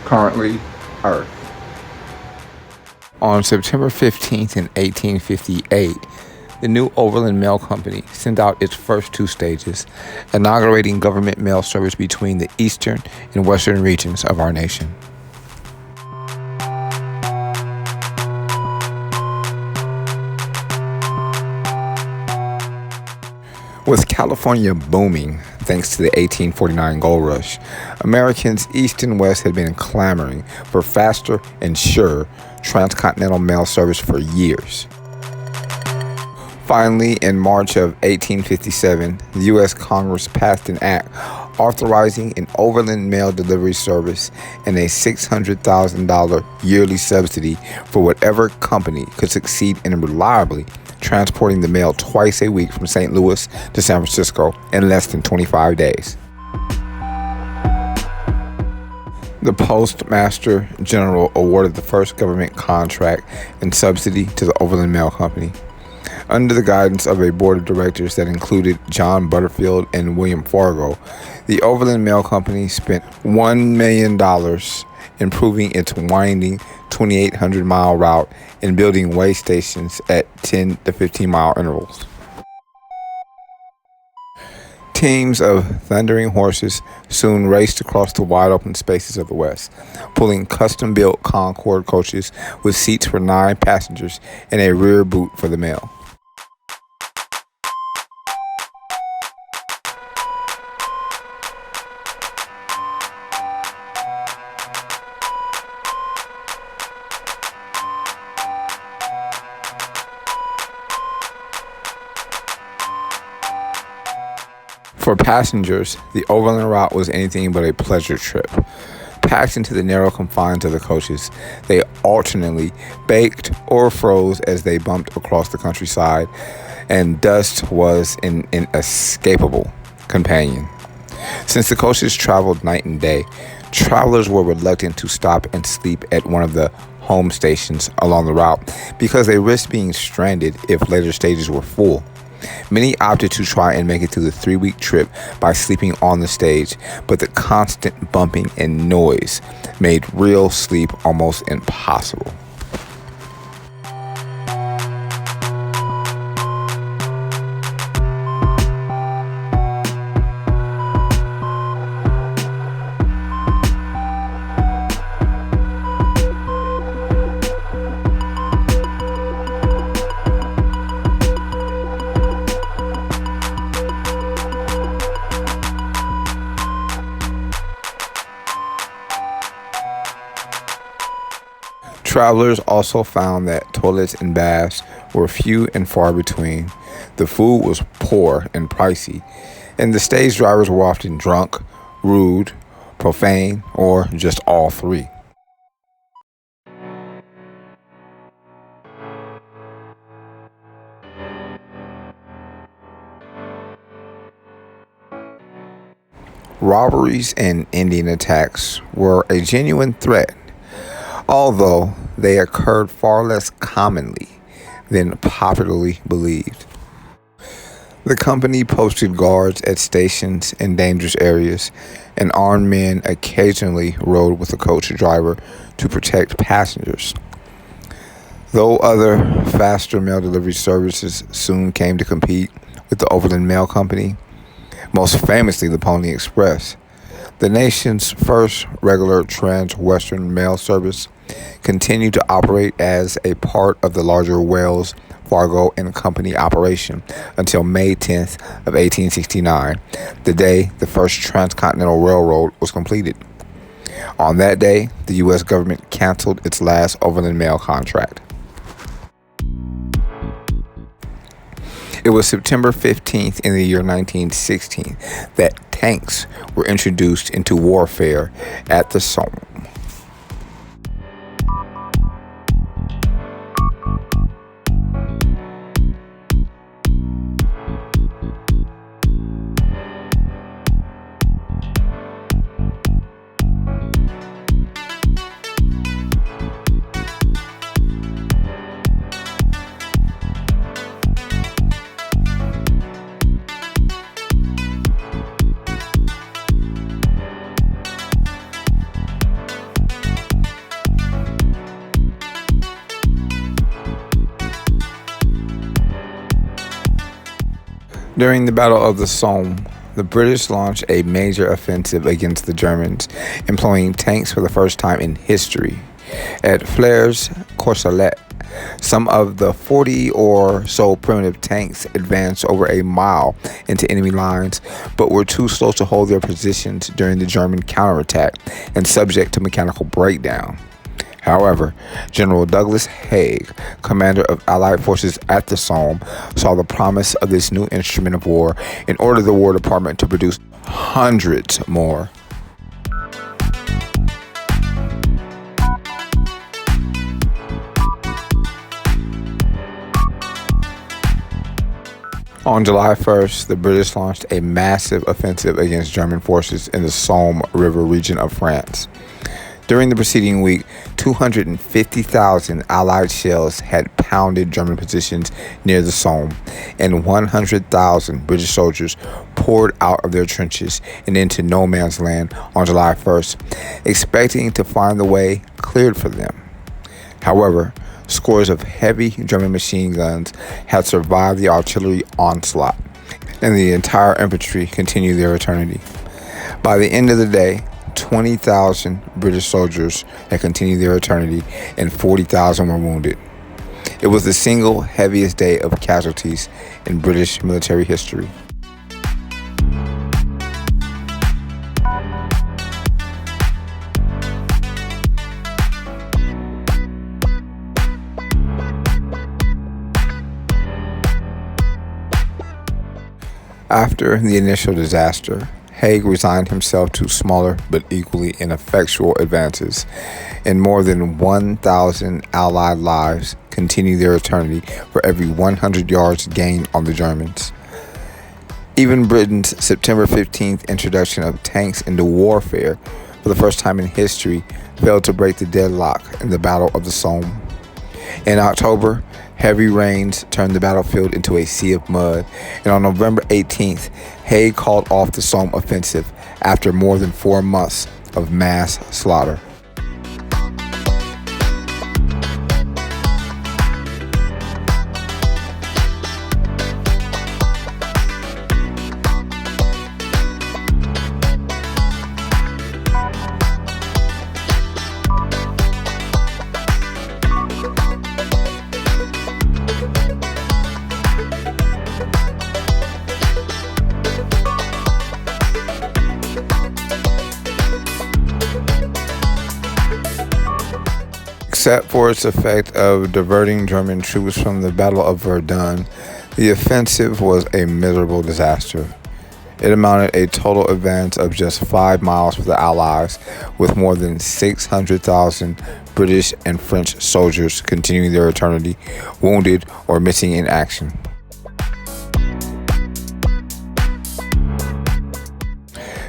currently Earth. On September 15th in 1858, the new Overland Mail Company sent out its first two stages, inaugurating government mail service between the eastern and western regions of our nation. With California booming thanks to the 1849 gold rush, Americans east and west had been clamoring for faster and sure transcontinental mail service for years. Finally, in March of 1857, the U.S. Congress passed an act authorizing an overland mail delivery service and a $600,000 yearly subsidy for whatever company could succeed in reliably transporting the mail twice a week from St. Louis to San Francisco in less than 25 days. The Postmaster General awarded the first government contract and subsidy to the Overland Mail Company. Under the guidance of a board of directors that included John Butterfield and William Fargo, the Overland Mail Company spent $1 million improving its winding 2,800-mile route and building way stations at 10 to 15-mile intervals. Teams of thundering horses soon raced across the wide-open spaces of the West, pulling custom-built Concorde coaches with seats for 9 passengers and a rear boot for the mail. For passengers, the overland route was anything but a pleasure trip. Packed into the narrow confines of the coaches, they alternately baked or froze as they bumped across the countryside, and dust was an inescapable companion. Since the coaches traveled night and day, travelers were reluctant to stop and sleep at one of the home stations along the route because they risked being stranded if later stages were full. Many opted to try and make it through the 3-week trip by sleeping on the stage, but the constant bumping and noise made real sleep almost impossible. Travelers also found that toilets and baths were few and far between. The food was poor and pricey, and the stage drivers were often drunk, rude, profane, or just all three. Robberies and Indian attacks were a genuine threat, although they occurred far less commonly than popularly believed. The company posted guards at stations in dangerous areas, and armed men occasionally rode with the coach driver to protect passengers. Though other faster mail delivery services soon came to compete with the Overland Mail Company, most famously the Pony Express, the nation's first regular trans-western mail service continued to operate as a part of the larger Wells, Fargo and Company operation until May 10th of 1869, the day the first transcontinental railroad was completed. On that day, the U.S. government canceled its last overland mail contract. It was September 15th in the year 1916 that tanks were introduced into warfare at the Somme. During the Battle of the Somme, the British launched a major offensive against the Germans, employing tanks for the first time in history. At Flers-Courcelette, some of the 40 or so primitive tanks advanced over a mile into enemy lines, but were too slow to hold their positions during the German counterattack and subject to mechanical breakdown. However, General Douglas Haig, commander of Allied forces at the Somme, saw the promise of this new instrument of war and ordered the War Department to produce hundreds more. On July 1st, the British launched a massive offensive against German forces in the Somme River region of France. During the preceding week, 250,000 Allied shells had pounded German positions near the Somme, and 100,000 British soldiers poured out of their trenches and into no man's land on July 1st, expecting to find the way cleared for them. However, scores of heavy German machine guns had survived the artillery onslaught, and the entire infantry continued their eternity. By the end of the day, 20,000 British soldiers had continued their eternity, and 40,000 were wounded. It was the single heaviest day of casualties in British military history. After the initial disaster, Haig resigned himself to smaller but equally ineffectual advances, and more than 1,000 Allied lives continued their eternity for every 100 yards gained on the Germans. Even Britain's September 15th introduction of tanks into warfare for the first time in history failed to break the deadlock in the Battle of the Somme. In October, heavy rains turned the battlefield into a sea of mud, and on November 18th, Haig called off the Somme offensive after more than 4 months of mass slaughter. Except for its effect of diverting German troops from the Battle of Verdun, the offensive was a miserable disaster. It amounted a total advance of just 5 miles for the Allies, with more than 600,000 British and French soldiers continuing their eternity, wounded or missing in action.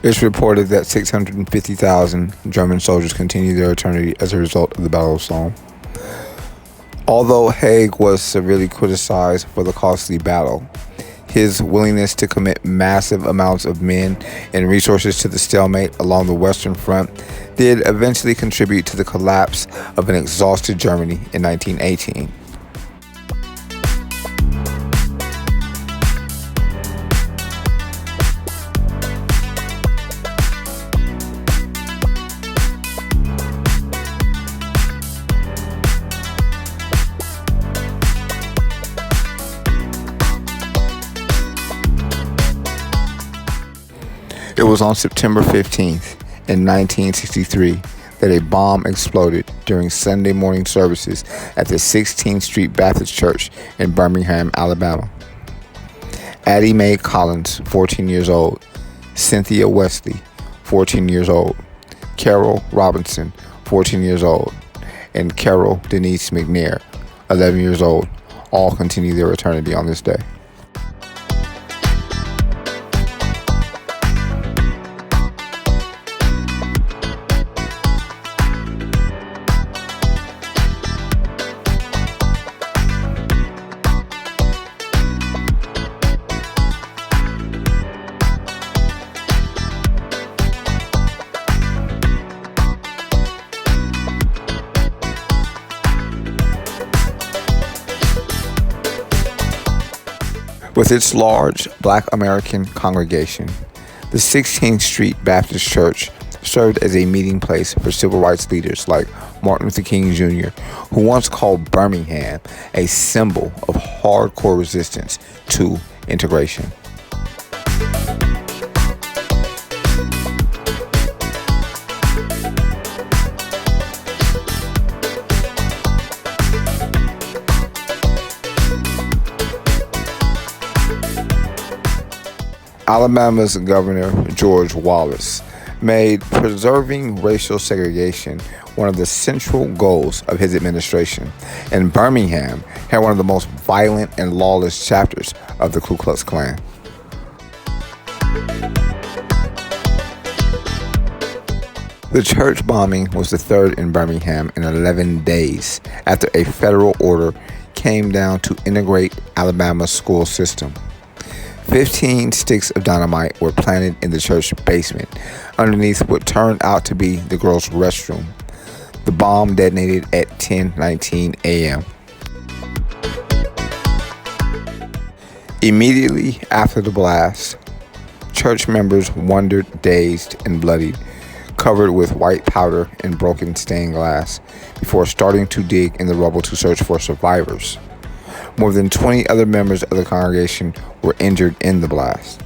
It's reported that 650,000 German soldiers continued their eternity as a result of the Battle of Somme. Although Haig was severely criticized for the costly battle, his willingness to commit massive amounts of men and resources to the stalemate along the Western Front did eventually contribute to the collapse of an exhausted Germany in 1918. It was on September 15th in 1963 that a bomb exploded during Sunday morning services at the 16th Street Baptist Church in Birmingham, Alabama. Addie Mae Collins, 14 years old, Cynthia Wesley, 14 years old, Carol Robinson, 14 years old, and Carol Denise McNair, 11 years old, all continue their eternity on this day. With its large Black American congregation, the 16th Street Baptist Church served as a meeting place for civil rights leaders like Martin Luther King Jr., who once called Birmingham a symbol of hardcore resistance to integration. Alabama's Governor George Wallace made preserving racial segregation one of the central goals of his administration, and Birmingham had one of the most violent and lawless chapters of the Ku Klux Klan. The church bombing was the third in Birmingham in 11 days after a federal order came down to integrate Alabama's school system. 15 sticks of dynamite were planted in the church basement underneath what turned out to be the girls' restroom. The bomb detonated at 10:19 a.m. Immediately after the blast, church members wandered dazed and bloodied, covered with white powder and broken stained glass, before starting to dig in the rubble to search for survivors. More than 20 other members of the congregation were injured in the blast.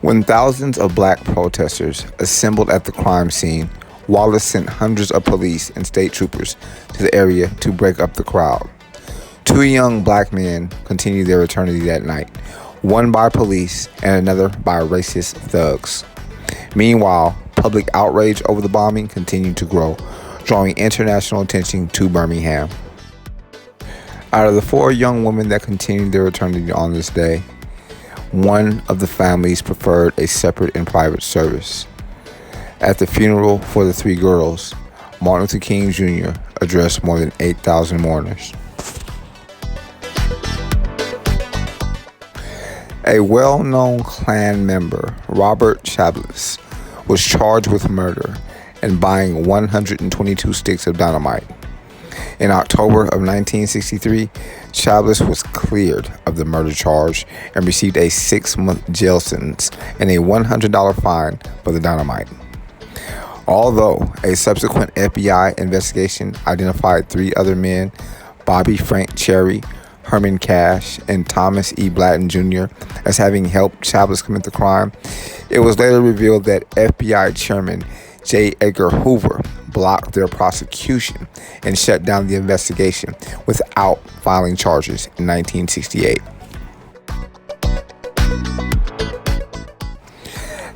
When thousands of black protesters assembled at the crime scene, Wallace sent hundreds of police and state troopers to the area to break up the crowd. 2 young black men continued their eternity that night, one by police and another by racist thugs. Meanwhile, public outrage over the bombing continued to grow, drawing international attention to Birmingham. Out of the 4 young women that continued their eternity on this day, one of the families preferred a separate and private service. At the funeral for the 3 girls, Martin Luther King Jr. addressed more than 8,000 mourners. A well-known Klan member, Robert Chablis, was charged with murder and buying 122 sticks of dynamite. In October of 1963, Chablis was cleared of the murder charge and received a 6-month jail sentence and a $100 fine for the dynamite. Although a subsequent FBI investigation identified 3 other men, Bobby Frank Cherry, Herman Cash, and Thomas E. Blatton Jr., as having helped Chablis commit the crime, it was later revealed that FBI Chairman J. Edgar Hoover blocked their prosecution and shut down the investigation without filing charges in 1968.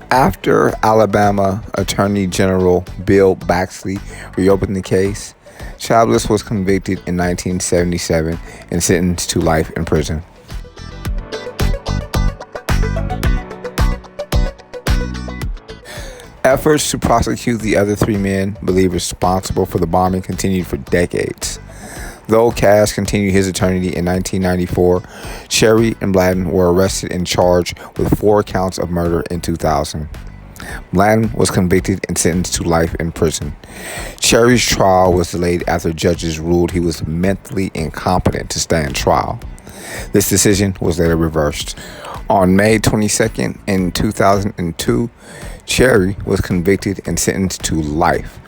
After Alabama Attorney General Bill Baxley reopened the case, Chablis was convicted in 1977 and sentenced to life in prison. Efforts to prosecute the other 3 men believed responsible for the bombing continued for decades. Though Cash continued his eternity in 1994, Cherry and Blatton were arrested and charged with 4 counts of murder in 2000. Blatton was convicted and sentenced to life in prison. Cherry's trial was delayed after judges ruled he was mentally incompetent to stand trial. This decision was later reversed. On May 22nd in 2002, Cherry was convicted and sentenced to life,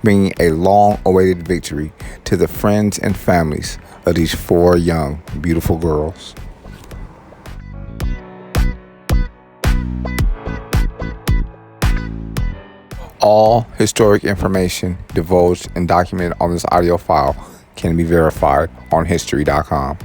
bringing a long-awaited victory to the friends and families of these 4 young, beautiful girls. All historic information divulged and documented on this audio file can be verified on History.com.